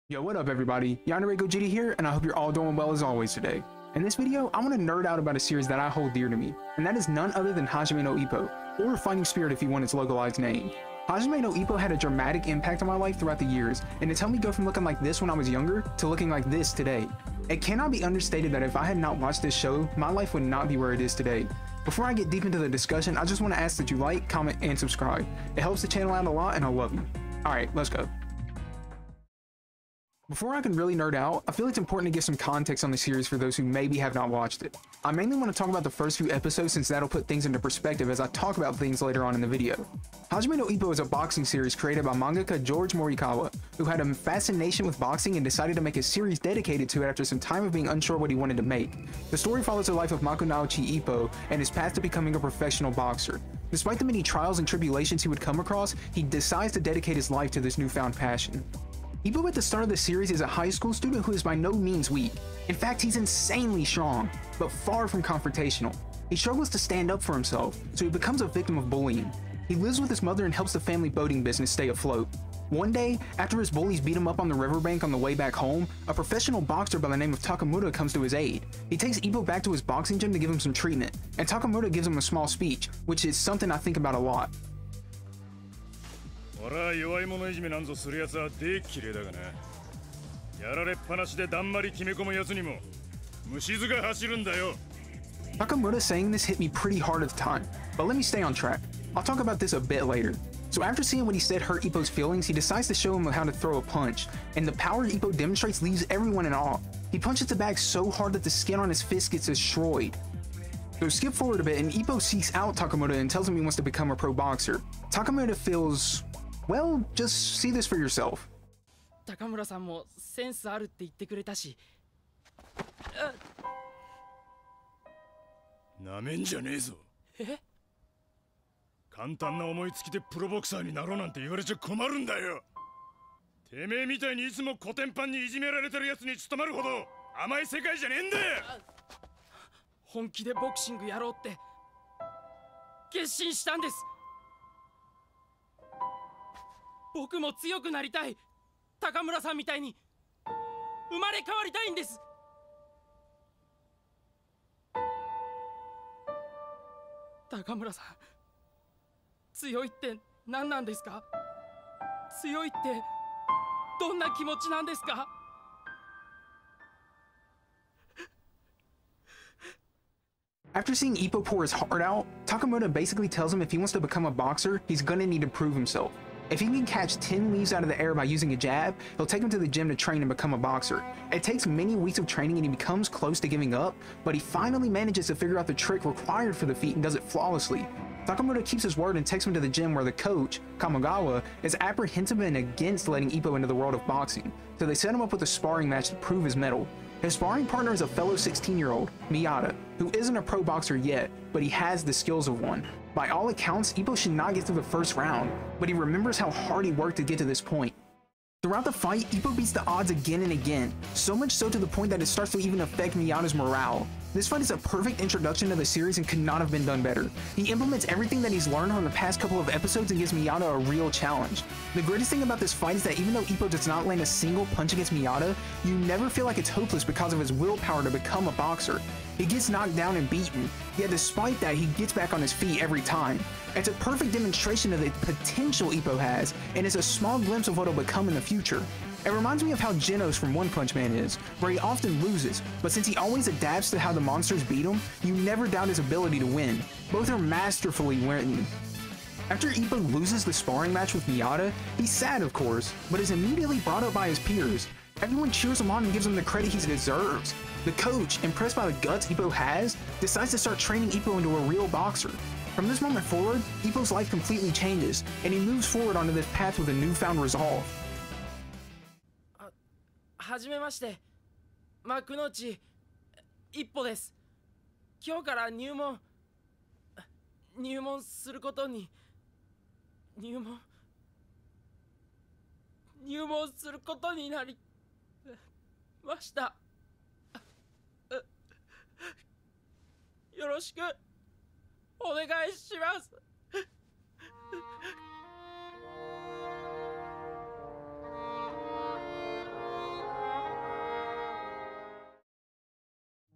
Yo, what up everybody? Yandere Gogeta here, and I hope you're all doing well as always today. In this video, I want to nerd out about a series that I hold dear to me, and that is none other than Hajime no Ippo, or Fighting Spirit if you want its localized name. Hajime no Ippo had a dramatic impact on my life throughout the years, and it's helped me go from looking like this when I was younger to looking like this today. It cannot be understated that if I had not watched this show, my life would not be where it is today. Before I get deep into the discussion, I just want to ask that you like, comment, and subscribe. It helps the channel out a lot, and I love you. Alright, let's go. Before I can really nerd out, I feel it's important to give some context on the series for those who maybe have not watched it. I mainly want to talk about the first few episodes since that'll put things into perspective as I talk about things later on in the video. Hajime no Ippo is a boxing series created by mangaka George Morikawa, who had a fascination with boxing and decided to make a series dedicated to it after some time of being unsure what he wanted to make. The story follows the life of Makunaochi Ippo and his path to becoming a professional boxer. Despite the many trials and tribulations he would come across, he decides to dedicate his life to this newfound passion. Ippo at the start of the series is a high school student who is by no means weak. In fact, he's insanely strong, but far from confrontational. He struggles to stand up for himself, so he becomes a victim of bullying. He lives with his mother and helps the family boating business stay afloat. One day, after his bullies beat him up on the riverbank on the way back home, a professional boxer by the name of Takamura comes to his aid. He takes Ippo back to his boxing gym to give him some treatment, and Takamura gives him a small speech, which is something I think about a lot. 俺は弱い者いじめなんぞするやつはできれいだがな。やられっぱなしでだんまり決め込むやつにも虫唾が走るんだよ。 Takamura saying this hit me pretty hard at the time, but let me stay on track. I'll talk about this a bit later. So after seeing what he said hurt Ippo's feelings, he decides to show him how to throw a punch, and the power Ippo demonstrates leaves everyone in awe. He punches the bag so hard that the skin on his fist gets destroyed. So skip forward a bit and Ippo seeks out Takamura and tells him he wants to become a pro boxer. Takamura feels, well, just see this for yourself. 高村さんもセンスあるって言ってくれたし。なめんじゃねえぞ。え？簡単な思いつきでプロボクサーになろうなんて言われちゃ困るんだよ。てめえみたいにいつもコテンパンにいじめられてるやつに務まるほど甘い世界じゃねえんだよ。本気でボクシングやろうって決心したんです。僕も強くなりたい。高村さんみたいに生まれ変わりたいんです。高村さん、強いって何なんですか？強いってどんな気持ちなんですか？ After seeing Ippo pour his heart out, Takamura basically tells him if he wants to become a boxer, he's gonna need to prove himself. If he can catch 10 leaves out of the air by using a jab, he'll take him to the gym to train and become a boxer. It takes many weeks of training and he becomes close to giving up, but he finally manages to figure out the trick required for the feat and does it flawlessly. Takamura keeps his word and takes him to the gym where the coach, Kamigawa, is apprehensive and against letting Ippo into the world of boxing, so they set him up with a sparring match to prove his mettle. His sparring partner is a fellow 16-year-old, Miyata, who isn't a pro boxer yet, but he has the skills of one. By all accounts, Ippo should not get through the first round, but he remembers how hard he worked to get to this point. Throughout the fight, Ippo beats the odds again and again, so much so to the point that it starts to even affect Miyata's morale. This fight is a perfect introduction to the series and could not have been done better. He implements everything that he's learned from the past couple of episodes and gives Miyata a real challenge. The greatest thing about this fight is that even though Ippo does not land a single punch against Miyata, you never feel like it's hopeless because of his willpower to become a boxer. He gets knocked down and beaten, yet despite that, he gets back on his feet every time. It's a perfect demonstration of the potential Ippo has, and it's a small glimpse of what he'll become in the future. It reminds me of how Genos from One Punch Man is, where he often loses, but since he always adapts to how the monsters beat him, you never doubt his ability to win. Both are masterfully written. After Ippo loses the sparring match with Miyata, he's sad of course, but is immediately brought up by his peers. Everyone cheers him on and gives him the credit he deserves. The coach, impressed by the guts Ippo has, decides to start training Ippo into a real boxer. From this moment forward, Ippo's life completely changes, and he moves forward onto this path with a newfound resolve. はじめまして、幕の内一歩です。今日から入門することに入門することになりました。よろしくお願いします。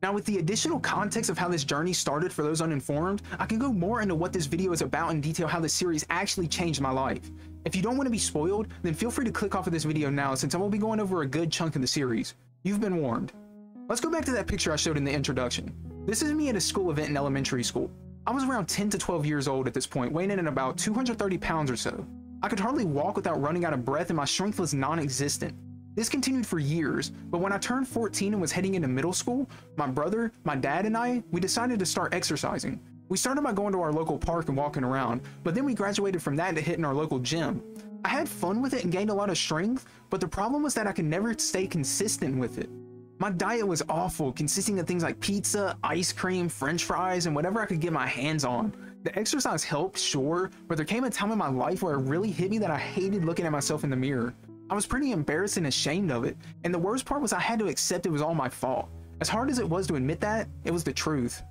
Now, with the additional context of how this journey started for those uninformed, I can go more into what this video is about and detail how the series actually changed my life. If you don't want to be spoiled, then feel free to click off of this video now, since I will be going over a good chunk of the series. You've been warned. Let's go back to that picture I showed in the introduction. This is me at a school event in elementary school. I was around 10 to 12 years old at this point, weighing in at about 230 pounds or so. I could hardly walk without running out of breath, and my strength was non-existent. This continued for years, but when I turned 14 and was heading into middle school, my brother, my dad, and we decided to start exercising. We started by going to our local park and walking around, but then we graduated from that to hitting our local gym. I had fun with it and gained a lot of strength, but the problem was that I could never stay consistent with it. My diet was awful, consisting of things like pizza, ice cream, french fries, and whatever I could get my hands on. The exercise helped, sure, but there came a time in my life where it really hit me that I hated looking at myself in the mirror. I was pretty embarrassed and ashamed of it, and the worst part was I had to accept it was all my fault. As hard as it was to admit that, it was the truth.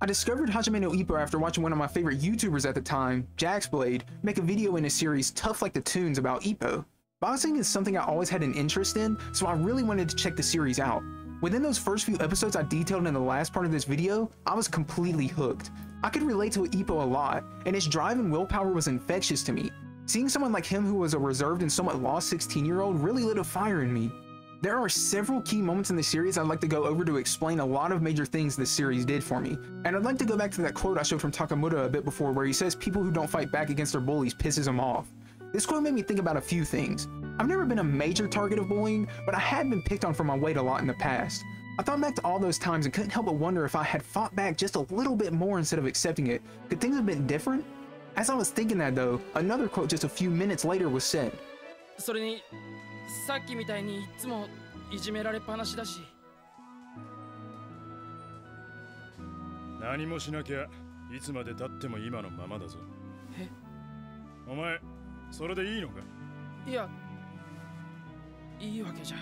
I discovered Hajime no Ippo after watching one of my favorite YouTubers at the time, Jaxblade, make a video in his series Tough Like the Tunes about Ippo. Boxing is something I always had an interest in, so I really wanted to check the series out. Within those first few episodes I detailed in the last part of this video, I was completely hooked. I could relate to Ippo a lot, and his drive and willpower was infectious to me. Seeing someone like him who was a reserved and somewhat lost 16-year-old really lit a fire in me. There are several key moments in the series I'd like to go over to explain a lot of major things this series did for me. And I'd like to go back to that quote I showed from Takamura a bit before, where he says people who don't fight back against their bullies pisses him off. This quote made me think about a few things. I've never been a major target of bullying, but I had been picked on for my weight a lot in the past. I thought back to all those times and couldn't help but wonder if I had fought back just a little bit more instead of accepting it. Could things have been different? As I was thinking that though, another quote just a few minutes later was said. それにさっきみたいにいつもいじめられっぱなしだし。何もしなきゃいつまで経っても今のままだぞ。え？お前それでいいのか？いや、いいわけじゃ。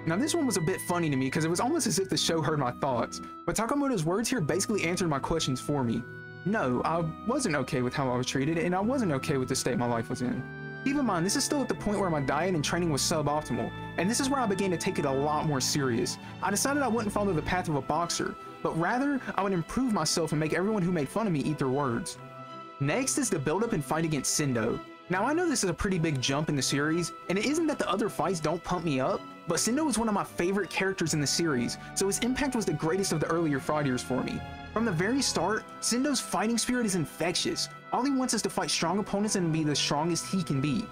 Now this one was a bit funny to me because it was almost as if the show heard my thoughts, but Takamura's words here basically answered my questions for me. No, I wasn't okay with how I was treated, and I wasn't okay with the state my life was in. Keep in mind, this is still at the point where my diet and training was suboptimal, and this is where I began to take it a lot more serious. I decided I wouldn't follow the path of a boxer, but rather I would improve myself and make everyone who made fun of me eat their words. Next is the build-up and fight against Sendo. Now I know this is a pretty big jump in the series, and it isn't that the other fights don't pump me up, but Sendo was one of my favorite characters in the series, so his impact was the greatest of the earlier fighters for me. From the very start, Sendo's fighting spirit is infectious. All he wants is to fight strong opponents and be the strongest he can be.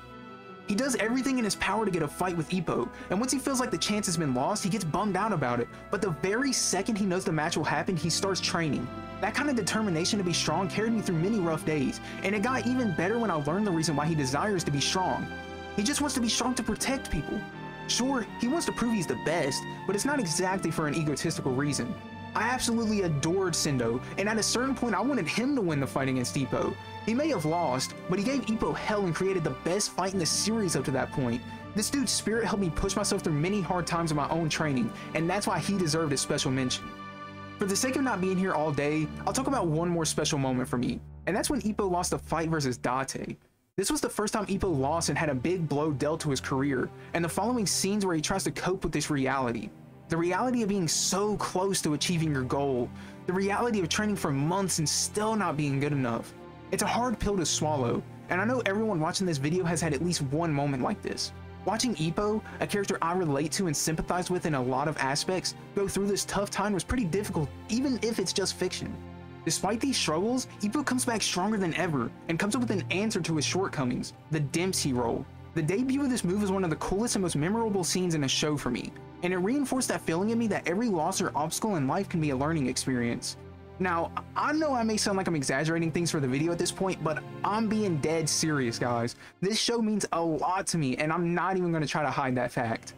He does everything in his power to get a fight with Ippo, and once he feels like the chance has been lost, he gets bummed out about it, but the very second he knows the match will happen, he starts training. That kind of determination to be strong carried me through many rough days, and it got even better when I learned the reason why he desires to be strong. He just wants to be strong to protect people. Sure, he wants to prove he's the best, but it's not exactly for an egotistical reason. I absolutely adored Sendo, and at a certain point I wanted him to win the fight against Ippo. He may have lost, but he gave Ippo hell and created the best fight in the series up to that point. This dude's spirit helped me push myself through many hard times in my own training, and that's why he deserved a special mention. For the sake of not being here all day, I'll talk about one more special moment for me, and that's when Ippo lost the fight versus Date. This was the first time Ippo lost and had a big blow dealt to his career, and the following scenes where he tries to cope with this reality. The reality of being so close to achieving your goal. The reality of training for months and still not being good enough. It's a hard pill to swallow, and I know everyone watching this video has had at least one moment like this. Watching Ippo, a character I relate to and sympathize with in a lot of aspects, go through this tough time was pretty difficult, even if it's just fiction. Despite these struggles, Ippo comes back stronger than ever, and comes up with an answer to his shortcomings, the Dempsey roll. The debut of this move is one of the coolest and most memorable scenes in a show for me, and it reinforced that feeling in me that every loss or obstacle in life can be a learning experience. Now, I know I may sound like I'm exaggerating things for the video at this point, but I'm being dead serious, guys. This show means a lot to me, and I'm not even going to try to hide that fact.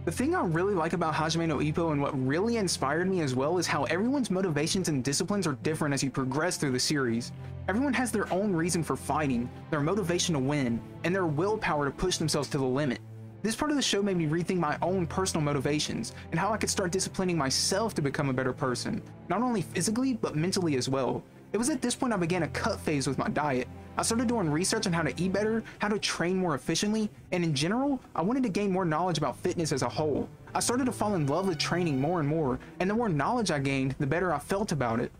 The thing I really like about Hajime no Ippo and what really inspired me as well is how everyone's motivations and disciplines are different as you progress through the series. Everyone has their own reason for fighting, their motivation to win, and their willpower to push themselves to the limit. This part of the show made me rethink my own personal motivations and how I could start disciplining myself to become a better person, not only physically but mentally as well. It was at this point I began a cut phase with my diet. I started doing research on how to eat better, how to train more efficiently, and in general, I wanted to gain more knowledge about fitness as a whole. I started to fall in love with training more and more, and the more knowledge I gained, the better I felt about it.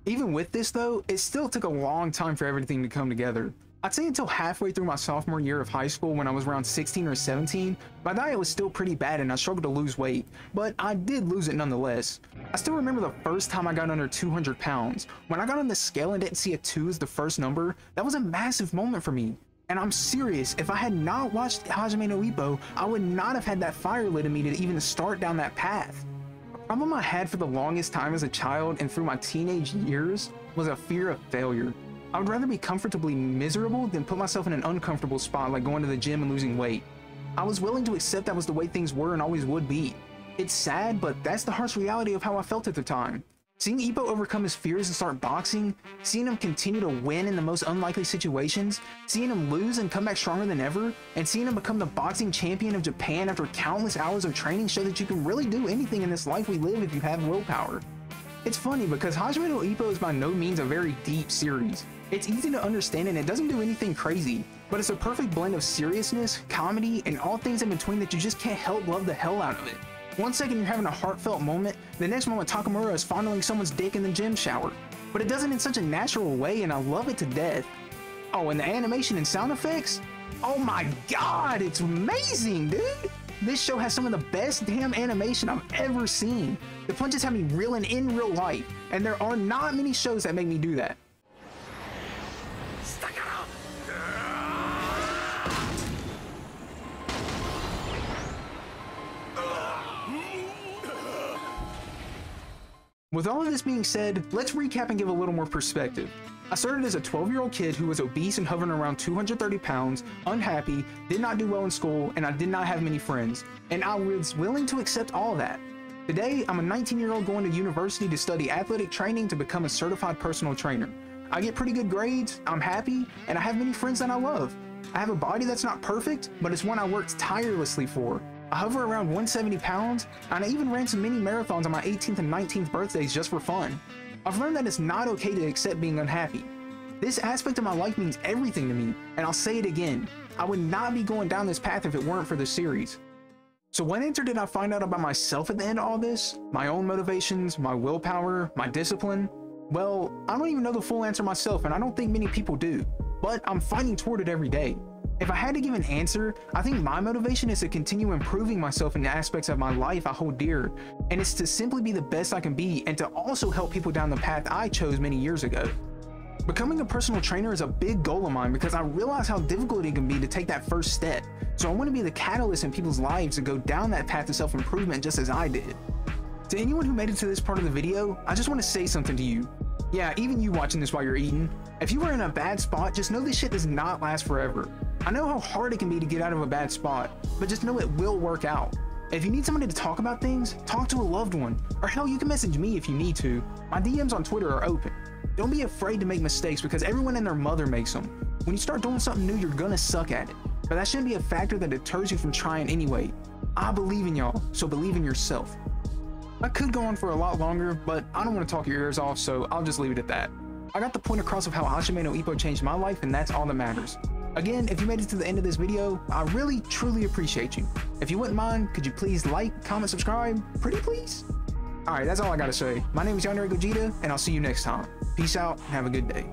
Even with this though, it still took a long time for everything to come together. I'd say until halfway through my sophomore year of high school, when I was around 16 or 17, my diet was still pretty bad and I struggled to lose weight, but I did lose it nonetheless. I still remember the first time I got under 200 pounds. When I got on the scale and didn't see a 2 as the first number, that was a massive moment for me. And I'm serious, if I had not watched Hajime no Ippo, I would not have had that fire lit in me to even start down that path. The problem I had for the longest time as a child and through my teenage years was a fear of failure. I would rather be comfortably miserable than put myself in an uncomfortable spot like going to the gym and losing weight. I was willing to accept that was the way things were and always would be. It's sad, but that's the harsh reality of how I felt at the time. Seeing Ippo overcome his fears and start boxing, seeing him continue to win in the most unlikely situations, seeing him lose and come back stronger than ever, and seeing him become the boxing champion of Japan after countless hours of training show that you can really do anything in this life we live if you have willpower. It's funny because Hajime no Ippo is by no means a very deep series. It's easy to understand and it doesn't do anything crazy, but it's a perfect blend of seriousness, comedy, and all things in between that you just can't help love the hell out of it. One second you're having a heartfelt moment, the next moment Takamura is fondling someone's dick in the gym shower. But it does it in such a natural way and I love it to death. Oh, and the animation and sound effects? Oh my god, it's amazing, dude! This show has some of the best damn animation I've ever seen. The punches have me reeling in real life, and there are not many shows that make me do that. With all of this being said, let's recap and give a little more perspective. I started as a 12-year-old kid who was obese and hovering around 230 pounds, unhappy, did not do well in school, and I did not have many friends. And I was willing to accept all of that. Today, I'm a 19-year-old going to university to study athletic training to become a certified personal trainer. I get pretty good grades, I'm happy, and I have many friends that I love. I have a body that's not perfect, but it's one I worked tirelessly for. I hover around 170 pounds, and I even ran some mini marathons on my 18th and 19th birthdays just for fun. I've learned that it's not okay to accept being unhappy. This aspect of my life means everything to me, and I'll say it again, I would not be going down this path if it weren't for this series. So what answer did I find out about myself at the end of all this? My own motivations, my willpower, my discipline? Well, I don't even know the full answer myself, and I don't think many people do, but I'm fighting toward it every day. If I had to give an answer, I think my motivation is to continue improving myself in the aspects of my life I hold dear, and it's to simply be the best I can be and to also help people down the path I chose many years ago. Becoming a personal trainer is a big goal of mine because I realize how difficult it can be to take that first step, so I want to be the catalyst in people's lives to go down that path of self-improvement just as I did. To anyone who made it to this part of the video, I just want to say something to you. Yeah, even you watching this while you're eating. If you were in a bad spot, just know this shit does not last forever. I know how hard it can be to get out of a bad spot, but just know it will work out. If you need somebody to talk about things, talk to a loved one, or hell, you can message me if you need to. My DMs on Twitter are open. Don't be afraid to make mistakes because everyone and their mother makes them. When you start doing something new, you're gonna suck at it, but that shouldn't be a factor that deters you from trying anyway. I believe in y'all, so believe in yourself. I could go on for a lot longer, but I don't want to talk your ears off, so I'll just leave it at that. I got the point across of how Hajime no Ippo changed my life, and that's all that matters. Again, if you made it to the end of this video, I really, truly appreciate you. If you wouldn't mind, could you please like, comment, subscribe? Pretty please? Alright, that's all I gotta say. My name is Yandere Gogeta, and I'll see you next time. Peace out, and have a good day.